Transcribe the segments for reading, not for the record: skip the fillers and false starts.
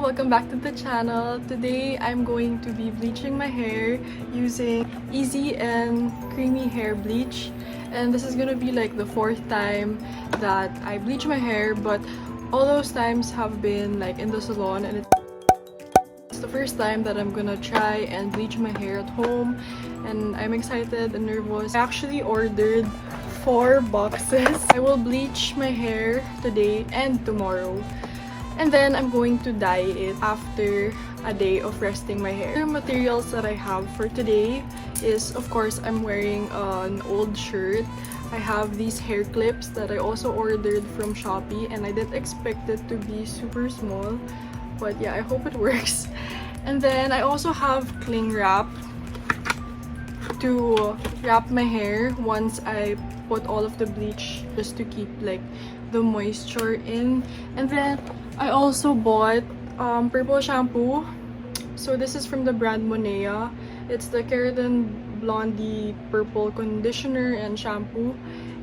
welcome back to the channel. Today I'm going to be bleaching my hair using eZn creamy hair bleach, and this is gonna be like the 4th time that I bleach my hair, but all those times have been like in the salon, and it's the first time that I'm gonna try and bleach my hair at home, and I'm excited and nervous. I actually ordered 4 boxes. I will bleach my hair today and tomorrow, and then I'm going to dye it after a day of resting my hair. The materials that I have for today is, of course, I'm wearing an old shirt. I have these hair clips that I also ordered from Shopee, and I didn't expect it to be super small, but yeah, I hope it works. And then I also have cling wrap to wrap my hair once I put all of the bleach, just to keep like the moisture in. And then I also bought purple shampoo. So this is from the brand Monea. It's the Keratin Blondie Purple Conditioner and Shampoo.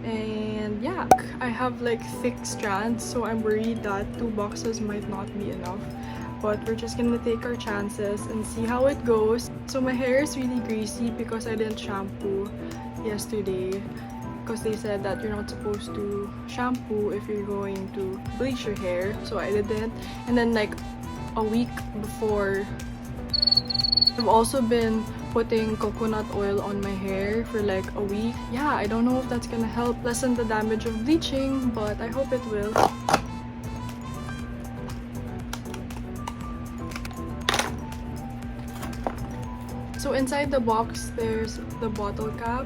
And yeah, I have like thick strands, so I'm worried that 2 boxes might not be enough. But we're just gonna take our chances and see how it goes. So my hair is really greasy because I didn't shampoo yesterday, because they said that you're not supposed to shampoo if you're going to bleach your hair, so I didn't. And then like a week before, I've also been putting coconut oil on my hair for like a week. Yeah, I don't know if that's gonna help lessen the damage of bleaching, but I hope it will. So inside the box, there's the bottle cap,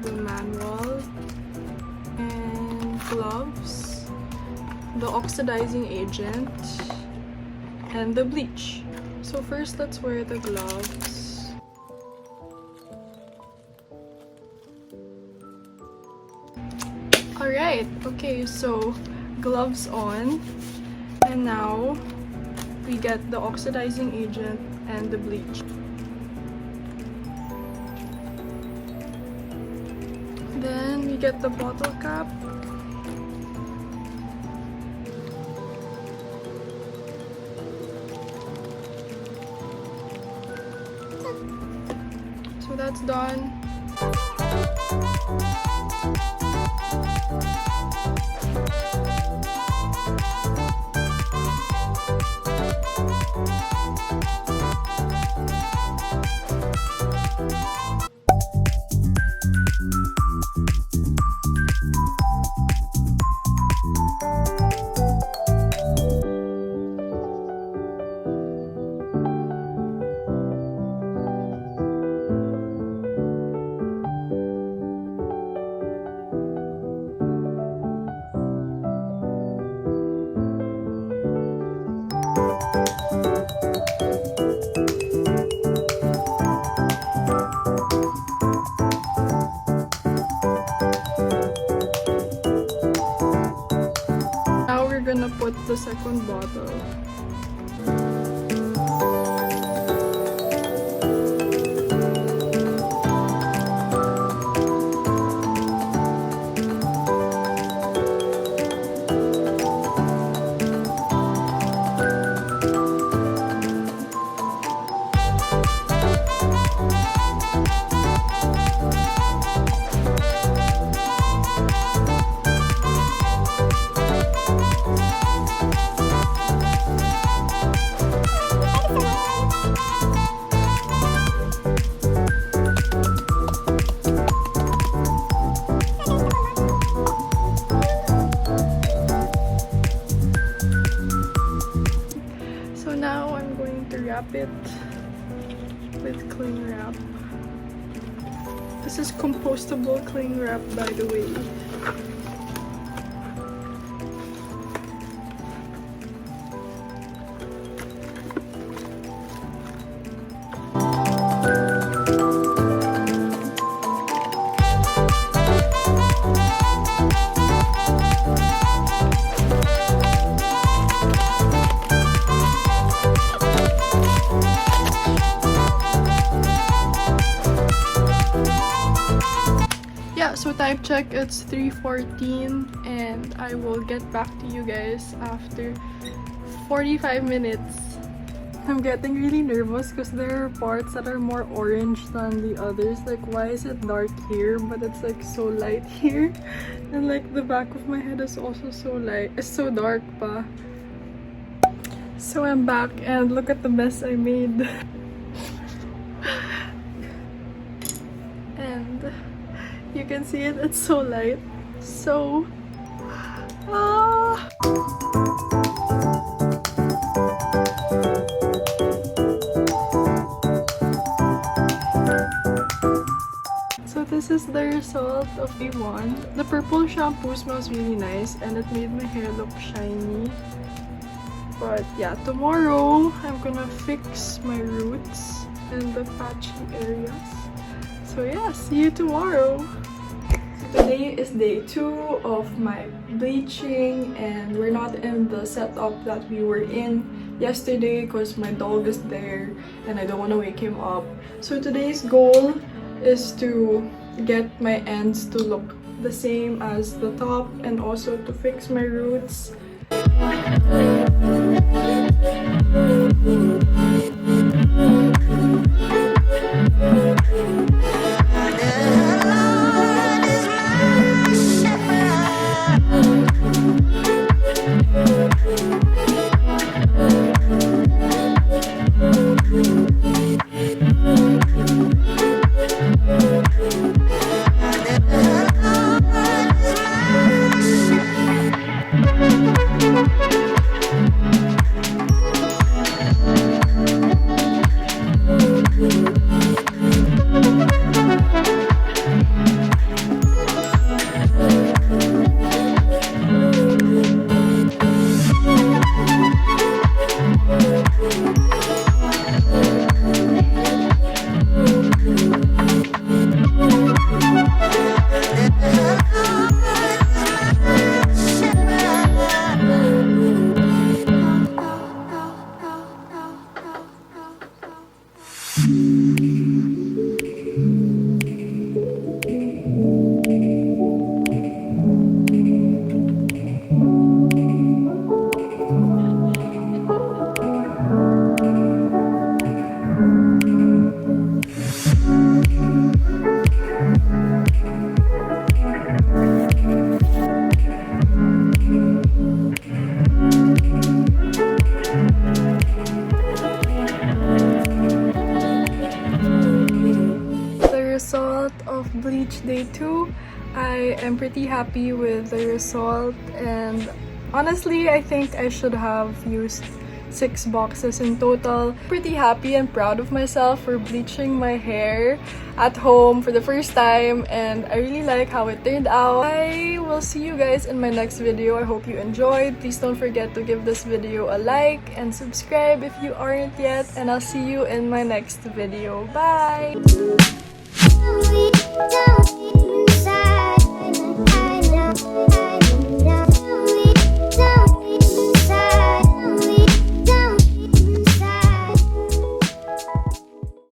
the manual, and gloves, the oxidizing agent, and the bleach. So first, let's wear the gloves. Alright, okay, so gloves on, and now we get the oxidizing agent and the bleach. Then we get the bottle cap. So that's done. Gonna put the second bottle. Wrap it with cling wrap. This is compostable cling wrap, by the way. So time check, it's 3:14, and I will get back to you guys after 45 minutes. I'm getting really nervous because there are parts that are more orange than the others. Like, why is it dark here but it's like so light here? And like the back of my head is also so light. It's so dark pa. So I'm back and look at the mess I made. And you can see it, it's so light. So So this is the result of day 1. The purple shampoo smells really nice and it made my hair look shiny. But yeah, tomorrow I'm gonna fix my roots and the patchy areas. So yeah, see you tomorrow! So today is day 2 of my bleaching and we're not in the setup that we were in yesterday because my dog is there and I don't want to wake him up. So today's goal is to get my ends to look the same as the top and also to fix my roots. Result of bleach day 2. I am pretty happy with the result and honestly I think I should have used 6 boxes in total. Pretty happy and proud of myself for bleaching my hair at home for the first time and I really like how it turned out. I will see you guys in my next video. I hope you enjoyed. Please don't forget to give this video a like and subscribe if you aren't yet and I'll see you in my next video. Bye! We don't